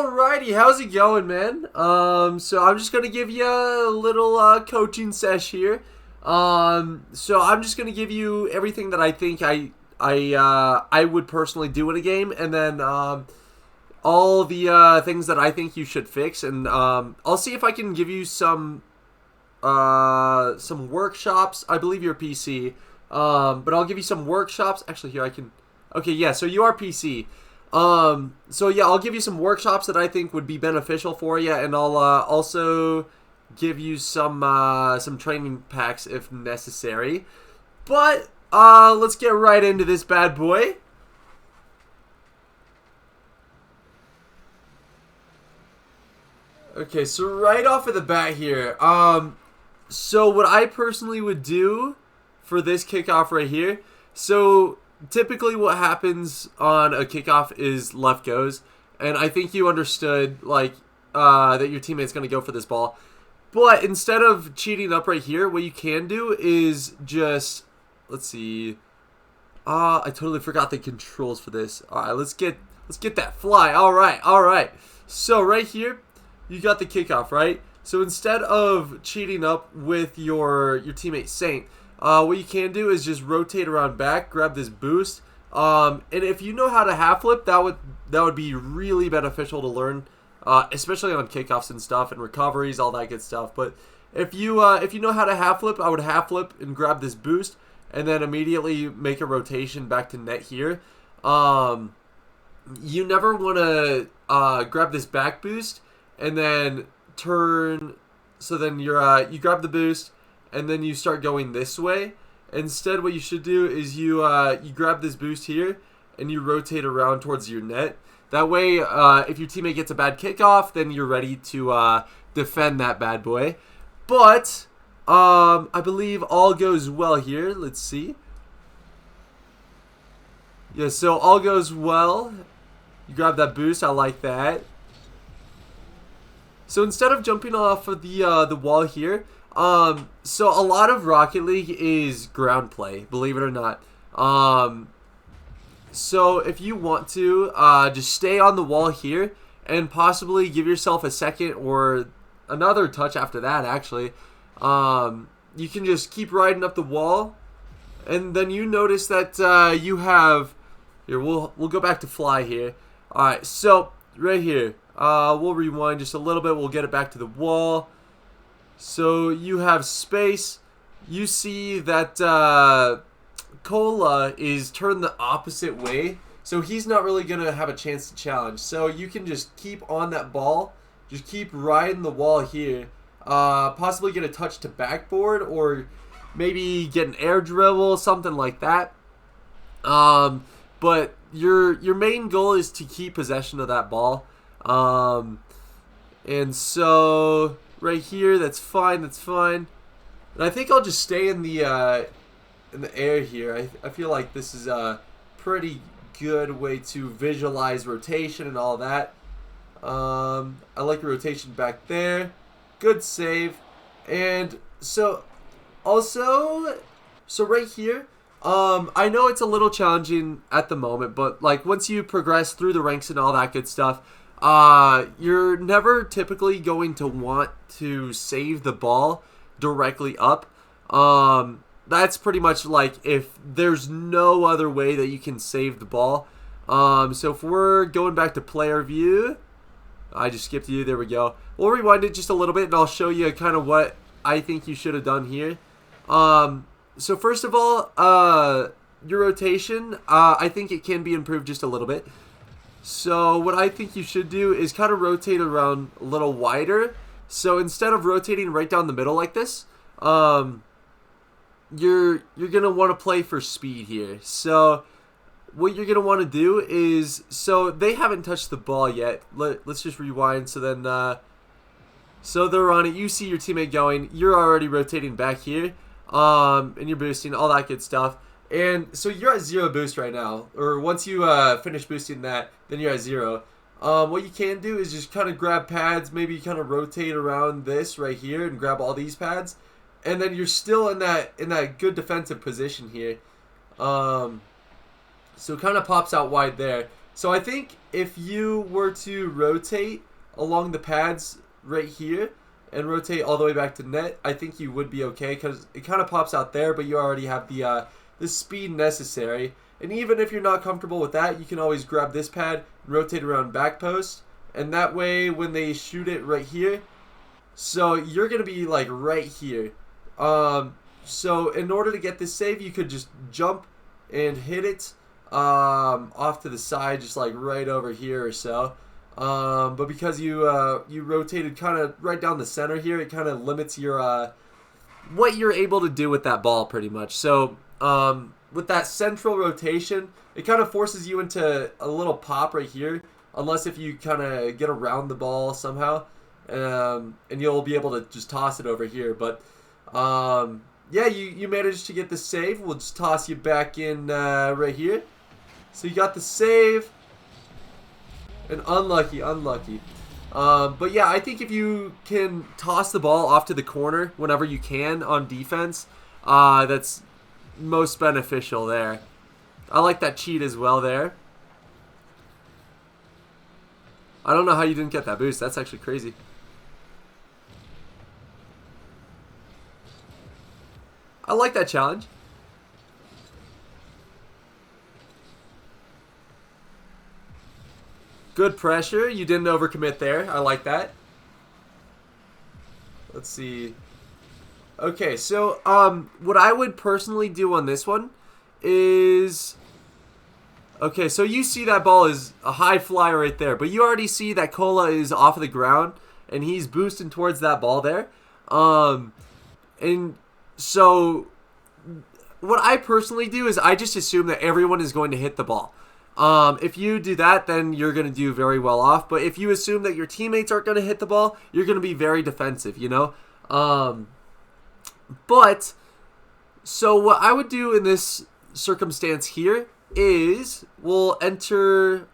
Alrighty, how's it going, man? So I'm just gonna give you a little coaching sesh here. So I'm just gonna give you everything that I think I would personally do in a game, and then all the things that I think you should fix, and I'll see if I can give you some workshops. I believe you're PC, but I'll give you some workshops. Actually, here I can. Okay, yeah. So you are PC. So yeah, I'll give you some workshops that I think would be beneficial for you, and I'll also give you some training packs if necessary. But let's get right into this bad boy. Okay, so right off of the bat here, so what I personally would do for this kickoff right here, so typically what happens on a kickoff is left goes, and I think you understood like that your teammate's going to go for this ball. But instead of cheating up right here, what you can do is just, let's see, I totally forgot the controls for this. All right, let's get that fly. All right. So right here, you got the kickoff, right? So instead of cheating up with your teammate Saint, what you can do is just rotate around back, grab this boost, and if you know how to half flip, that would be really beneficial to learn, especially on kickoffs and stuff and recoveries, all that good stuff. But if you know how to half flip, I would half flip and grab this boost, and then immediately make a rotation back to net here. You never want to grab this back boost and then turn. So then you grab the boost, and then you start going this way. Instead, what you should do is you grab this boost here, and you rotate around towards your net. That way, if your teammate gets a bad kickoff, then you're ready to defend that bad boy. But I believe all goes well here. Let's see. Yeah, so all goes well. You grab that boost. I like that. So instead of jumping off of the wall here, so a lot of Rocket League is ground play, believe it or not. So if you want to, just stay on the wall here and possibly give yourself a second or another touch after that, actually. You can just keep riding up the wall, and then you notice that you have, here, we'll go back to fly here. Alright, so right here, we'll rewind just a little bit, we'll get it back to the wall. So you have space. You see that Cola is turned the opposite way, so he's not really going to have a chance to challenge. So you can just keep on that ball, just keep riding the wall here, possibly get a touch to backboard, or maybe get an air dribble, something like that. But your main goal is to keep possession of that ball. And so right here, that's fine. And I think I'll just stay in the air here. I feel like this is a pretty good way to visualize rotation and all that. I like the rotation back there. Good save. And so also, so right here, I know it's a little challenging at the moment, but like once you progress through the ranks and all that good stuff, you're never typically going to want to save the ball directly up. That's pretty much like if there's no other way that you can save the ball. So if we're going back to player view, I just skipped you, there we go. We'll rewind it just a little bit, and I'll show you kind of what I think you should have done here. So first of all, your rotation, I think it can be improved just a little bit. So what I think you should do is kind of rotate around a little wider. So instead of rotating right down the middle like this, you're gonna want to play for speed here. So what you're gonna want to do is, so they haven't touched the ball yet. Let's just rewind. So then, so they're on it. You see your teammate going. You're already rotating back here, and you're boosting all that good stuff. And so you're at 0 boost right now, or once you finish boosting that, then you're at 0. What you can do is just kind of grab pads, maybe kind of rotate around this right here and grab all these pads, and then you're still in that good defensive position here. So it kind of pops out wide there. So I think if you were to rotate along the pads right here and rotate all the way back to net, I think you would be okay because it kind of pops out there, but you already have the speed necessary. And even if you're not comfortable with that, you can always grab this pad and rotate around back post, and that way when they shoot it right here, so you're gonna be like right here. So in order to get this save, you could just jump and hit it off to the side, just like right over here or so. But because you rotated kind of right down the center here, it kind of limits your what you're able to do with that ball pretty much. So with that central rotation, it kind of forces you into a little pop right here, unless if you kind of get around the ball somehow, and you'll be able to just toss it over here. But yeah, you managed to get the save. We'll just toss you back in right here. So you got the save. And unlucky. But yeah, I think if you can toss the ball off to the corner whenever you can on defense, that's most beneficial there. I like that cheat as well there. I don't know how you didn't get that boost. That's actually crazy. I like that challenge. Good pressure. You didn't overcommit there. I like that. Let's see. Okay, so what I would personally do on this one is... Okay, so you see that ball is a high fly right there, but you already see that Cola is off of the ground, and he's boosting towards that ball there. And so what I personally do is I just assume that everyone is going to hit the ball. If you do that, then you're going to do very well off. But if you assume that your teammates aren't going to hit the ball, you're going to be very defensive, you know? But, so what I would do in this circumstance here is we'll enter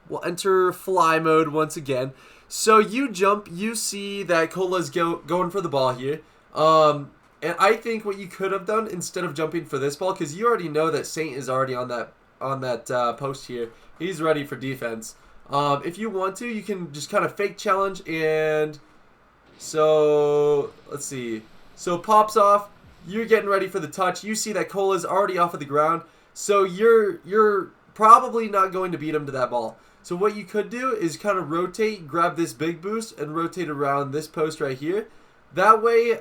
fly mode once again. So you jump, you see that Cola's going for the ball here. And I think what you could have done instead of jumping for this ball, because you already know that Saint is already on that post here. He's ready for defense. If you want to, you can just kind of fake challenge, and so let's see. So pops off. You're getting ready for the touch. You see that Cola's already off of the ground, so you're probably not going to beat him to that ball. So what you could do is kind of rotate, grab this big boost, and rotate around this post right here. That way,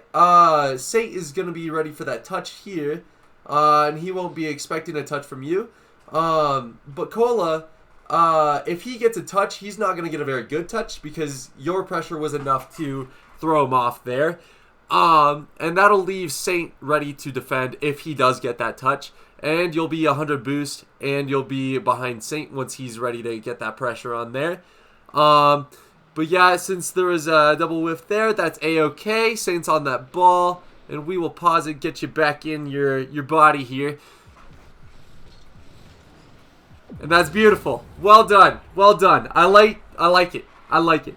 Saint is going to be ready for that touch here, and he won't be expecting a touch from you. But Cola, if he gets a touch, he's not going to get a very good touch because your pressure was enough to throw him off there. And that'll leave Saint ready to defend if he does get that touch. And you'll be 100 boost, and you'll be behind Saint once he's ready to get that pressure on there. But yeah, since there was a double whiff there, that's A-okay. Saint's on that ball, and we will pause it, get you back in your body here. And that's beautiful. Well done. Well done. I like it. I like it.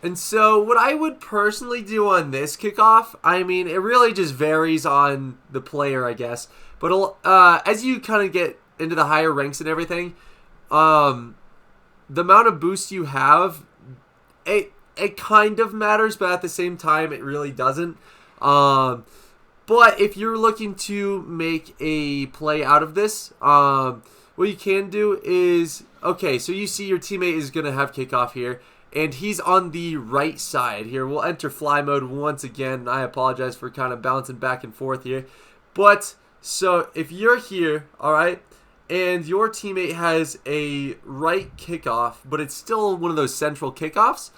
And so what I would personally do on this kickoff, I mean, it really just varies on the player, I guess. But as you kind of get into the higher ranks and everything, the amount of boost you have, it kind of matters, but at the same time, it really doesn't. But if you're looking to make a play out of this, what you can do is, okay, so you see your teammate is going to have kickoff here, and he's on the right side here. We'll enter fly mode once again. I apologize for kind of bouncing back and forth here. But, so if you're here, all right, and your teammate has a right kickoff, but it's still one of those central kickoffs,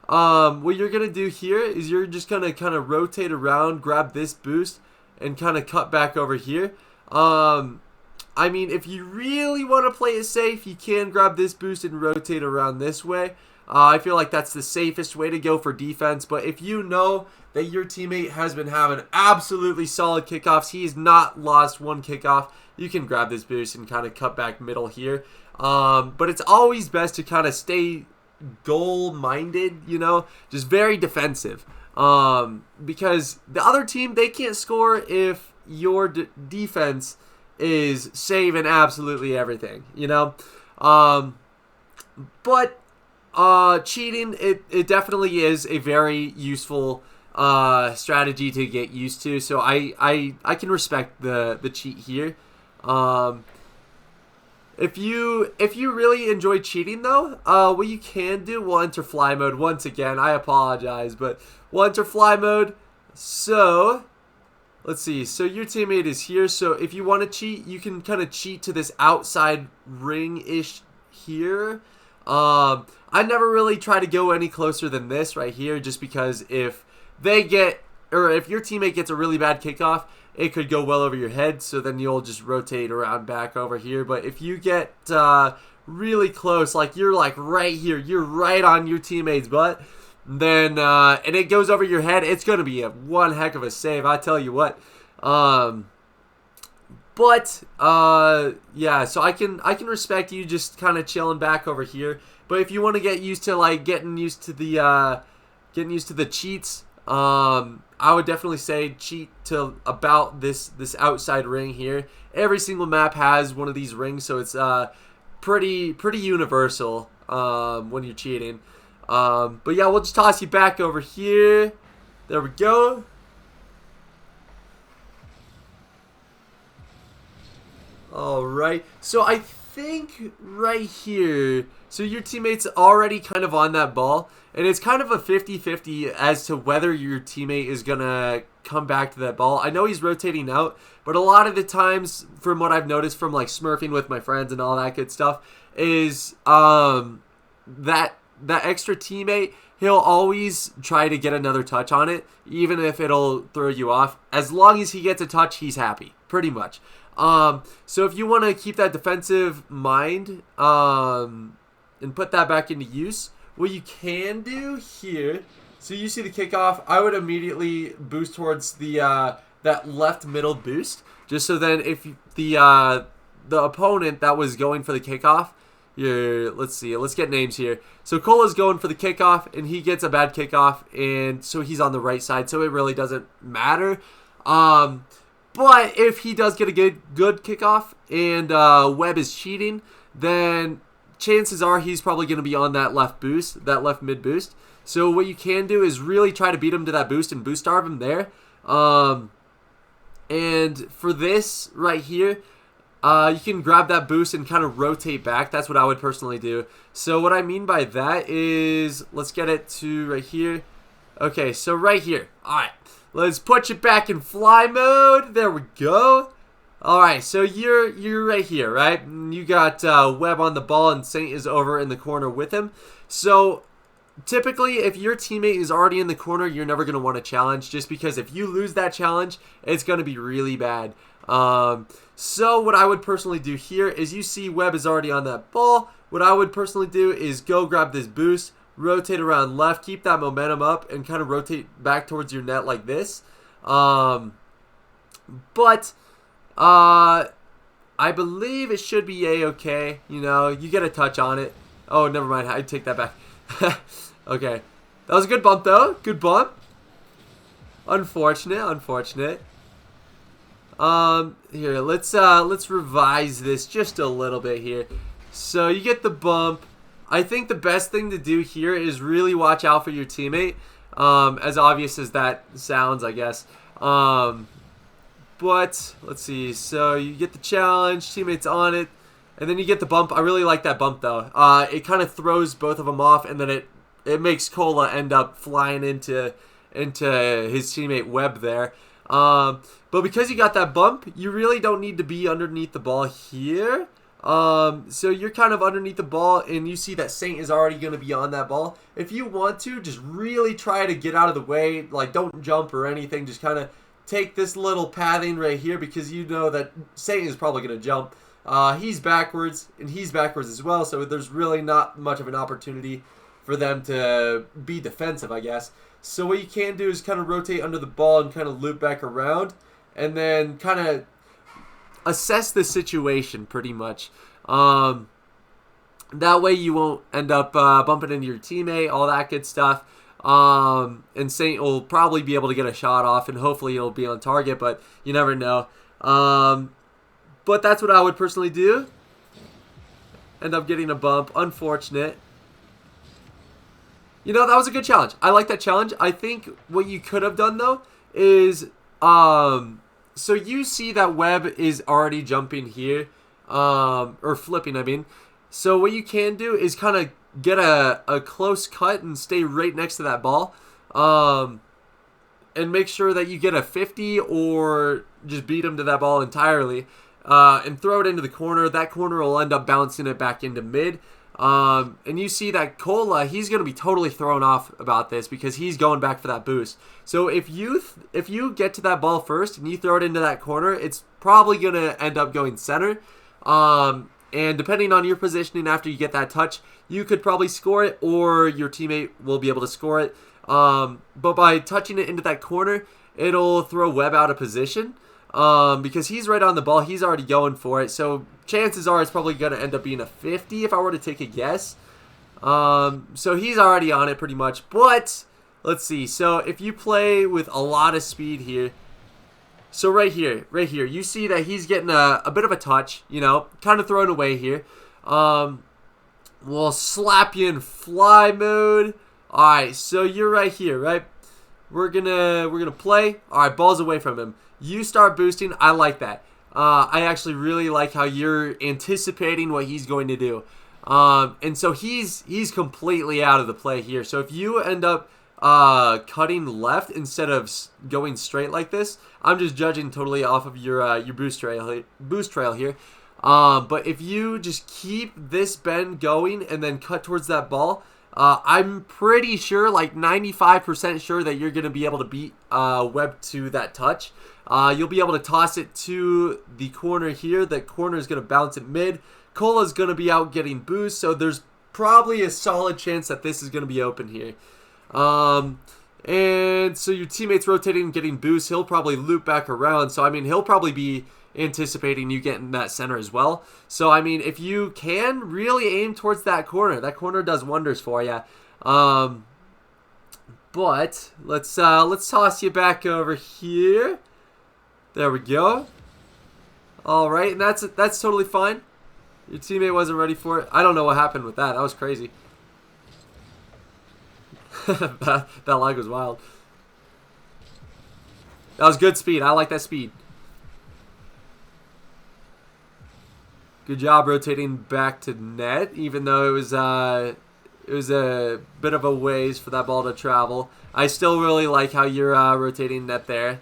what you're going to do here is you're just going to kind of rotate around, grab this boost, and kind of cut back over here. I mean, if you really want to play it safe, you can grab this boost and rotate around this way. I feel like that's the safest way to go for defense. But if you know that your teammate has been having absolutely solid kickoffs, he's not lost one kickoff, you can grab this boost and kind of cut back middle here. But it's always best to kind of stay goal-minded, you know, just very defensive. Because the other team, they can't score if your defense is saving absolutely everything, you know. But cheating, it definitely is a very useful strategy to get used to. So I can respect the cheat here. If you really enjoy cheating though, what you can do, we'll enter fly mode once again. I apologize, but we'll enter fly mode. So let's see. So your teammate is here. So if you want to cheat, you can kind of cheat to this outside ring-ish here. I never really try to go any closer than this right here, just because if they get, or if your teammate gets a really bad kickoff, it could go well over your head, so then you'll just rotate around back over here. But if you get really close, like you're like right here, you're right on your teammate's butt, then and it goes over your head, it's going to be one heck of a save, I tell you what. But yeah, so I can respect you just kind of chilling back over here. But if you want to get used to like getting used to the cheats, I would definitely say cheat to about this outside ring here. Every single map has one of these rings, so it's pretty universal when you're cheating. But yeah, we'll just toss you back over here. There we go. Alright, so I think right here, so your teammate's already kind of on that ball, and it's kind of a 50-50 as to whether your teammate is going to come back to that ball. I know he's rotating out, but a lot of the times, from what I've noticed from like smurfing with my friends and all that good stuff, is that extra teammate, he'll always try to get another touch on it, even if it'll throw you off. As long as he gets a touch, he's happy, pretty much. So if you want to keep that defensive mind and put that back into use, what you can do here, so you see the kickoff, I would immediately boost towards the that left middle boost, just so then if the opponent that was going for the kickoff, here, let's see, let's get names here. So Cola's going for the kickoff, and he gets a bad kickoff, and so he's on the right side, so it really doesn't matter. But if he does get a good kickoff and Webb is cheating, then chances are he's probably going to be on that left boost, that left mid boost. So what you can do is really try to beat him to that boost and boost starve him there. And for this right here, you can grab that boost and kind of rotate back. That's what I would personally do. So what I mean by that is, let's get it to right here. Okay, so right here. All right. Let's put you back in fly mode. There we go. All right, so you're right here, right? You got Webb on the ball, and Saint is over in the corner with him. So typically, if your teammate is already in the corner, you're never going to want to challenge, just because if you lose that challenge, it's going to be really bad. So what I would personally do here is, you see Webb is already on that ball. What I would personally do is go grab this boost, rotate around left, keep that momentum up, and kind of rotate back towards your net like this. But I believe it should be a-okay. You know, you get a touch on it. Oh, never mind. I take that back. Okay. That was a good bump, though. Good bump. Unfortunate. Here, let's revise this just a little bit here. So you get the bump. I think the best thing to do here is really watch out for your teammate. As obvious as that sounds, I guess. But let's see. So you get the challenge, teammate's on it, and then you get the bump. I really like that bump though. It kind of throws both of them off, and then it makes Cola end up flying into his teammate Webb there. But because you got that bump, you really don't need to be underneath the ball here. So you're kind of underneath the ball, and you see that Saint is already going to be on that ball. If you want to, just really try to get out of the way. Like, don't jump or anything. Just kind of take this little pathing right here, because you know that Saint is probably going to jump. He's backwards, and he's backwards as well, so there's really not much of an opportunity for them to be defensive, I guess. So what you can do is kind of rotate under the ball and kind of loop back around, and then kind of assess the situation pretty much. That way you won't end up bumping into your teammate, all that good stuff. And Saint will probably be able to get a shot off, and hopefully it'll be on target, but you never know. But that's what I would personally do. End up getting a bump. Unfortunate. You know, that was a good challenge. I like that challenge. I think what you could have done, though, is... so you see that web is already jumping here. Or flipping, I mean. So what you can do is kind of get a close cut and stay right next to that ball. And make sure that you get a 50 or just beat him to that ball entirely. And throw it into the corner. That corner will end up bouncing it back into mid. And you see that Cola, he's going to be totally thrown off about this because he's going back for that boost. So if you get to that ball first and you throw it into that corner, it's probably going to end up going center. And depending on your positioning after you get that touch, you could probably score it or your teammate will be able to score it. But by touching it into that corner, it'll throw Webb out of position. Because he's right on the ball. He's already going for it. So chances are it's probably going to end up being a 50 if I were to take a guess. So he's already on it pretty much. But let's see. So if you play with a lot of speed here. So right here, you see that he's getting a bit of a touch, you know, kind of thrown away here. We'll slap you in fly mode. All right, so you're right here, right? We're gonna play. All right, ball's away from him. You start boosting. I like that. I actually really like how you're anticipating what he's going to do. And so he's completely out of the play here. So if you end up cutting left instead of going straight like this, I'm just judging totally off of your boost trail here. But if you just keep this bend going and then cut towards that ball, I'm pretty sure, like 95% sure that you're going to be able to beat Webb to that touch. You'll be able to toss it to the corner here. The corner is going to bounce it mid. Cola's going to be out getting boost, so there's probably a solid chance that this is going to be open here. And so your teammate's rotating and getting boost. He'll probably loop back around. So, I mean, he'll probably be anticipating you getting that center as well. So, I mean, if you can really aim towards that corner does wonders for you. But let's toss you back over here. There we go. All right, and that's totally fine. Your teammate wasn't ready for it. I don't know what happened with that. That was crazy. that lag was wild. That was good speed. I like that speed. Good job rotating back to net, even though it was a bit of a ways for that ball to travel. I still really like how you're rotating net there.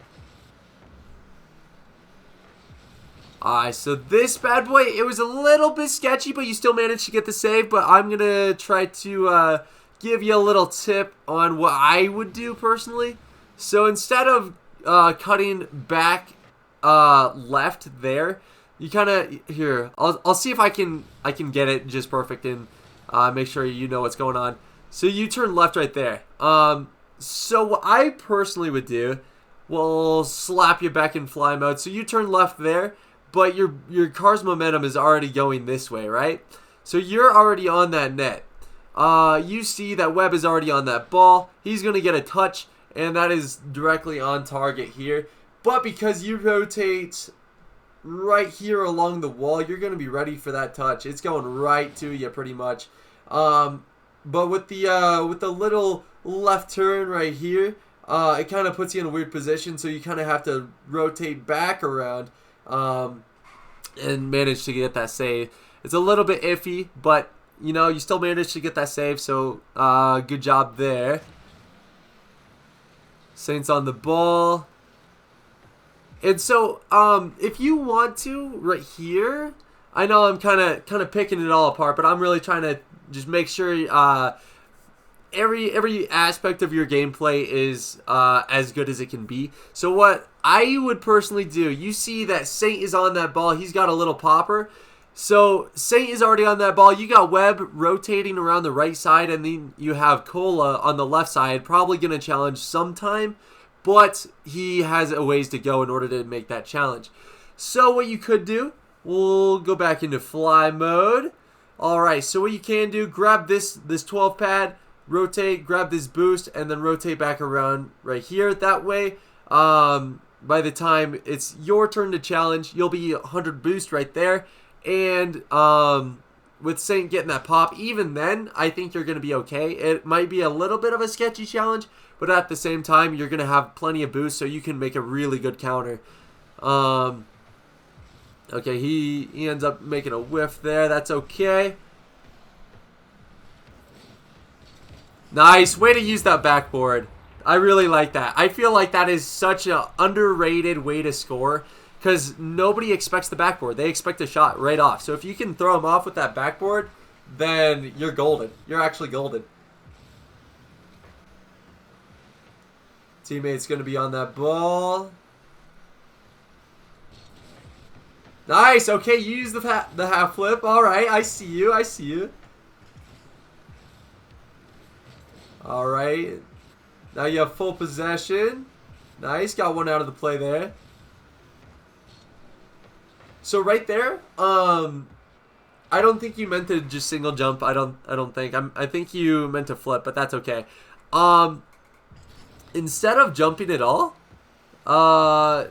Alright, so this bad boy, it was a little bit sketchy, but you still managed to get the save. But I'm going to try to give you a little tip on what I would do personally. So instead of cutting back left there, you kind of, here, I'll see if I can get it just perfect and make sure you know what's going on. So you turn left right there. So what I personally would do, we'll slap you back in fly mode. So you turn left there, but your car's momentum is already going this way, right? So you're already on that net. You see that Webb is already on that ball. He's going to get a touch, and that is directly on target here. But because you rotate right here along the wall, you're going to be ready for that touch. It's going right to you pretty much. But with the little left turn right here, it kind of puts you in a weird position, so you kind of have to rotate back around and manage to get that save. It's a little bit iffy, but you know, you still managed to get that save, so good job there. Saints on the ball. And so, if you want to, right here, I know I'm kind of picking it all apart, but I'm really trying to just make sure every aspect of your gameplay is as good as it can be. So what I would personally do, you see that Saint is on that ball. He's got a little popper. So Saint is already on that ball. You got Webb rotating around the right side, and then you have Cola on the left side, probably going to challenge sometime, but he has a ways to go in order to make that challenge. So what you could do, we'll go back into fly mode. All right, so what you can do, grab this 12 pad, rotate, grab this boost, and then rotate back around right here. That way, by the time it's your turn to challenge, you'll be 100 boost right there. And with Saint getting that pop, even then, I think you're going to be okay. It might be a little bit of a sketchy challenge, but at the same time, you're going to have plenty of boost, so you can make a really good counter. Okay, he ends up making a whiff there. That's okay. Nice. Way to use that backboard. I really like that. I feel like that is such an underrated way to score because nobody expects the backboard. They expect a shot right off. So if you can throw them off with that backboard, then you're golden. You're actually golden. Teammate's going to be on that ball. Nice. Okay, use the half flip. All right, I see you. I see you. All right. Now you have full possession. Nice. Got one out of the play there. So right there, I don't think you meant to just single jump. I don't think. I think you meant to flip, but that's okay. Instead of jumping at all,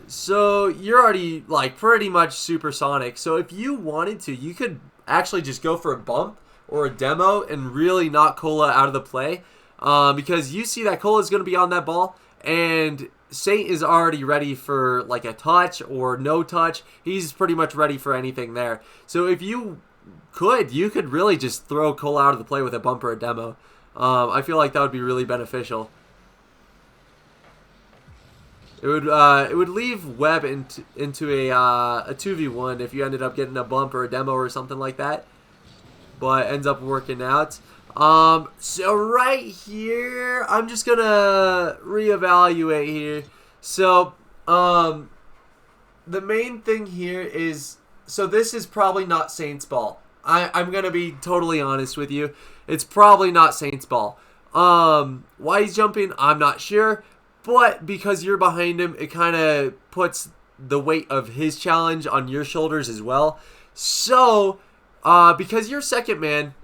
so you're already like pretty much supersonic. So if you wanted to, you could actually just go for a bump or a demo and really knock Cola out of the play. Because you see that Cola is going to be on that ball, and Saint is already ready for like a touch or no touch. He's pretty much ready for anything there. So if you could really just throw Cola out of the play with a bump or a demo. I feel like that would be really beneficial. It would leave Webb into a 2v1 if you ended up getting a bump or a demo or something like that, but ends up working out. So right here, I'm just gonna reevaluate here. So, the main thing here is, so this is probably not Saint's ball. I'm gonna be totally honest with you. It's probably not Saint's ball. Why he's jumping, I'm not sure, but because you're behind him, it kind of puts the weight of his challenge on your shoulders as well. So, because you're second man,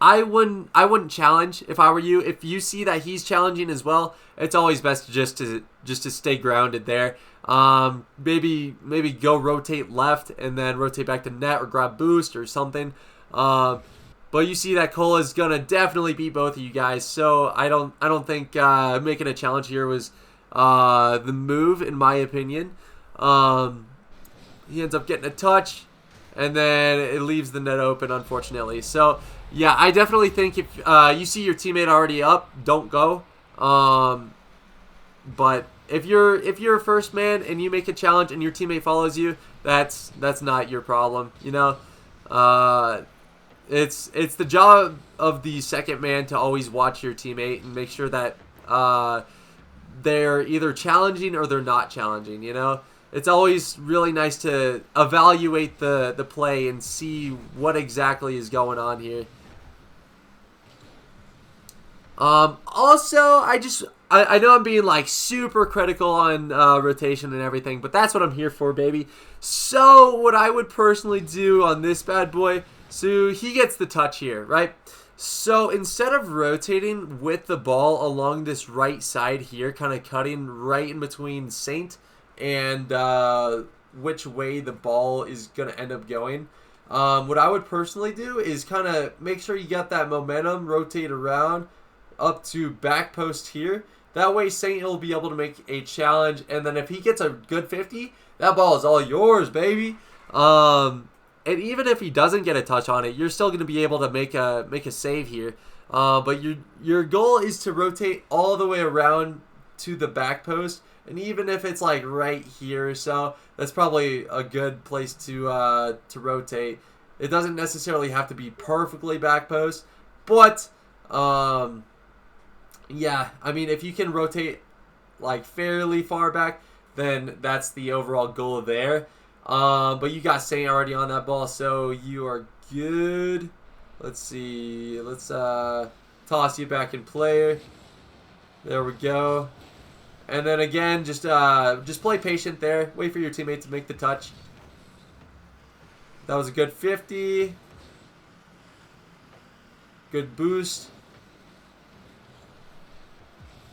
I wouldn't challenge if I were you. If you see that he's challenging as well, it's always best just to stay grounded there. Maybe go rotate left and then rotate back to net or grab boost or something. But you see that Cola is gonna definitely beat both of you guys. So I don't think making a challenge here was the move in my opinion. He ends up getting a touch, and then it leaves the net open, unfortunately. So yeah, I definitely think if you see your teammate already up, don't go. But if you're first man and you make a challenge and your teammate follows you, that's not your problem. You know, it's the job of the second man to always watch your teammate and make sure that they're either challenging or they're not challenging. You know, it's always really nice to evaluate the play and see what exactly is going on here. Also, I know I'm being like super critical on rotation and everything, but that's what I'm here for, baby. So what I would personally do on this bad boy, so he gets the touch here, right? So instead of rotating with the ball along this right side here, kind of cutting right in between Saint and which way the ball is going to end up going, what I would personally do is kind of make sure you got that momentum, rotate around up to back post here. That way Saint will be able to make a challenge, and then if he gets a good 50, that ball is all yours, baby. And even if he doesn't get a touch on it, you're still going to be able to make a save here. But your goal is to rotate all the way around to the back post, and even if it's like right here or so, that's probably a good place to rotate. It doesn't necessarily have to be perfectly back post, but yeah, I mean, if you can rotate like fairly far back, then that's the overall goal there. But you got Saint already on that ball, so you are good. Let's see. Let's toss you back in player. There we go. And then again, just play patient there. Wait for your teammate to make the touch. That was a good 50. Good boost.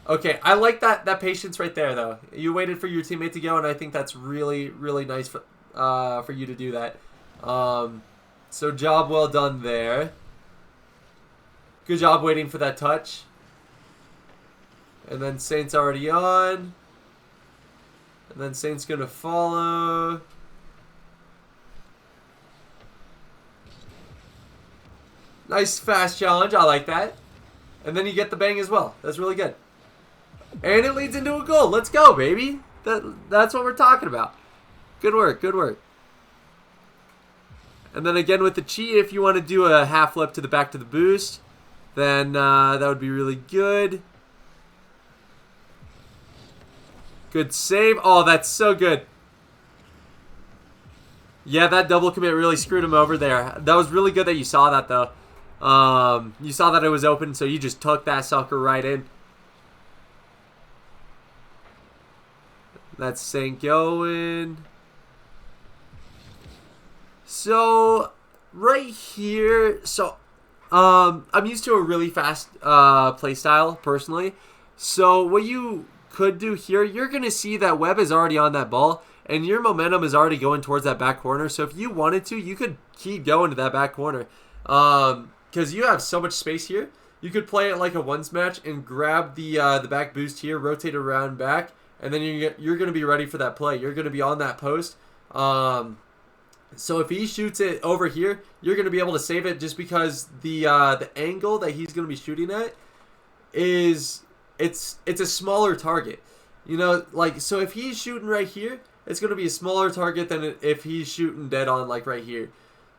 Okay, I like that patience right there, though. You waited for your teammate to go, and I think that's really, really nice for you to do that. So job well done there. Good job waiting for that touch. And then Saint's already on. And then Saint's going to follow. Nice fast challenge. I like that. And then you get the bang as well. That's really good. And it leads into a goal. Let's go, baby. That's what we're talking about. Good work. Good work. And then again with the cheat, if you want to do a half flip to the back to the boost, then that would be really good. Good save. Oh, that's so good. Yeah, that double commit really screwed him over there. That was really good that you saw that, though. You saw that it was open, so you just took that sucker right in. That's Saint going. So, right here, I'm used to a really fast play style, personally. So, what you could do here, you're going to see that Webb is already on that ball, and your momentum is already going towards that back corner. So, if you wanted to, you could keep going to that back corner. Because you have so much space here. You could play it like a ones match and grab the back boost here, rotate around back, and then you're going to be ready for that play. You're going to be on that post. So if he shoots it over here, you're going to be able to save it just because the angle that he's going to be shooting at is it's a smaller target. You know, like, so if he's shooting right here, it's going to be a smaller target than if he's shooting dead on like right here.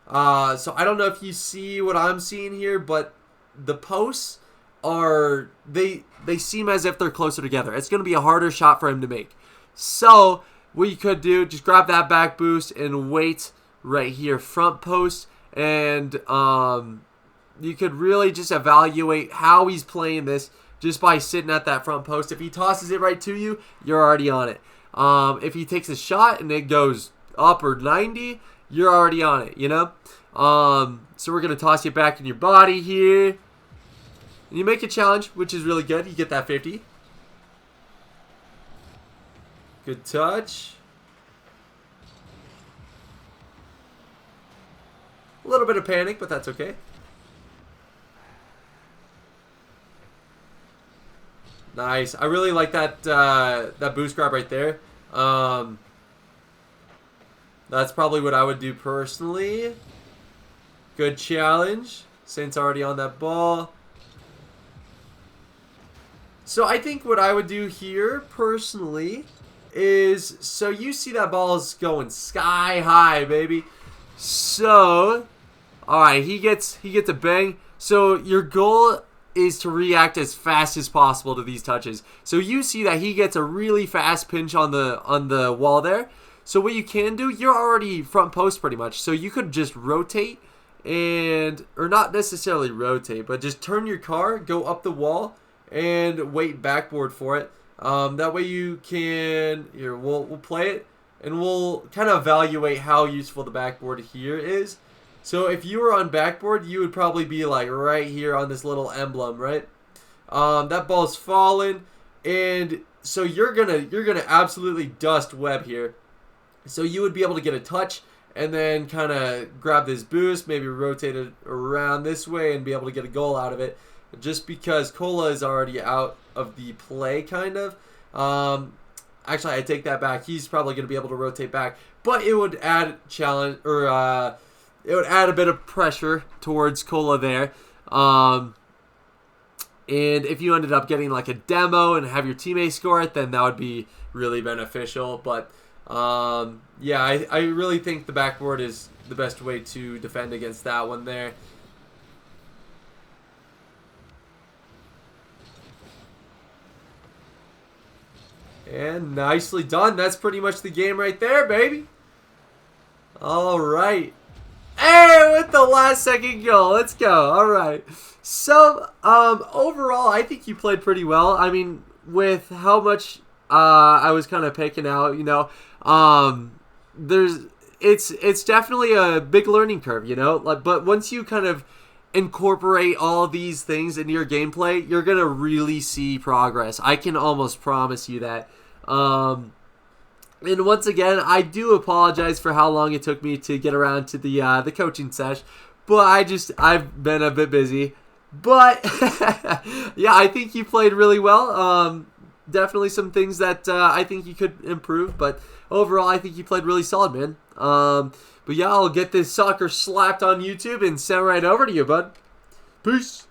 So I don't know if you see what I'm seeing here, but the posts are they seem as if they're closer together. It's going to be a harder shot for him to make. So what you could do, just grab that back boost and wait right here, front post, and you could really just evaluate how he's playing this just by sitting at that front post. If he tosses it right to you, you're already on it. If he takes a shot and it goes up or 90, you're already on it, you know? So we're going to toss you back in your body here. And you make a challenge, which is really good. You get that 50. Good touch. A little bit of panic, but that's okay. Nice. I really like that that boost grab right there. That's probably what I would do personally. Good challenge. Saint's already on that ball. So I think what I would do here personally is, so you see that ball is going sky high, baby. So, all right, he gets a bang. So your goal is to react as fast as possible to these touches. So you see that he gets a really fast pinch on the wall there. So what you can do, you're already front post pretty much. So you could just rotate or not necessarily rotate, but just turn your car, go up the wall, and wait backboard for it. That way you can, here, we'll play it, and we'll kind of evaluate how useful the backboard here is. So if you were on backboard, you would probably be like right here on this little emblem, right? That ball's fallen, and so you're gonna absolutely dust Webb here. So you would be able to get a touch and then kind of grab this boost, maybe rotate it around this way and be able to get a goal out of it. Just because Cola is already out of the play, kind of. Actually, I take that back. He's probably going to be able to rotate back, but it would add challenge, or it would add a bit of pressure towards Cola there. And if you ended up getting like a demo and have your teammate score it, then that would be really beneficial. But yeah, I really think the backboard is the best way to defend against that one there. And nicely done. That's pretty much the game right there, baby. All right. Hey, with the last second goal. Let's go. All right. So, overall, I think you played pretty well. I mean, with how much I was kind of picking out, you know, it's definitely a big learning curve, you know. Like, but once you kind of incorporate all these things into your gameplay, you're going to really see progress. I can almost promise you that. And once again, I do apologize for how long it took me to get around to the coaching sesh, but I've been a bit busy. But yeah, I think you played really well. Definitely some things that I think you could improve, but overall, I think you played really solid, man. But yeah, I'll get this sucker slapped on YouTube and send right over to you, bud. Peace.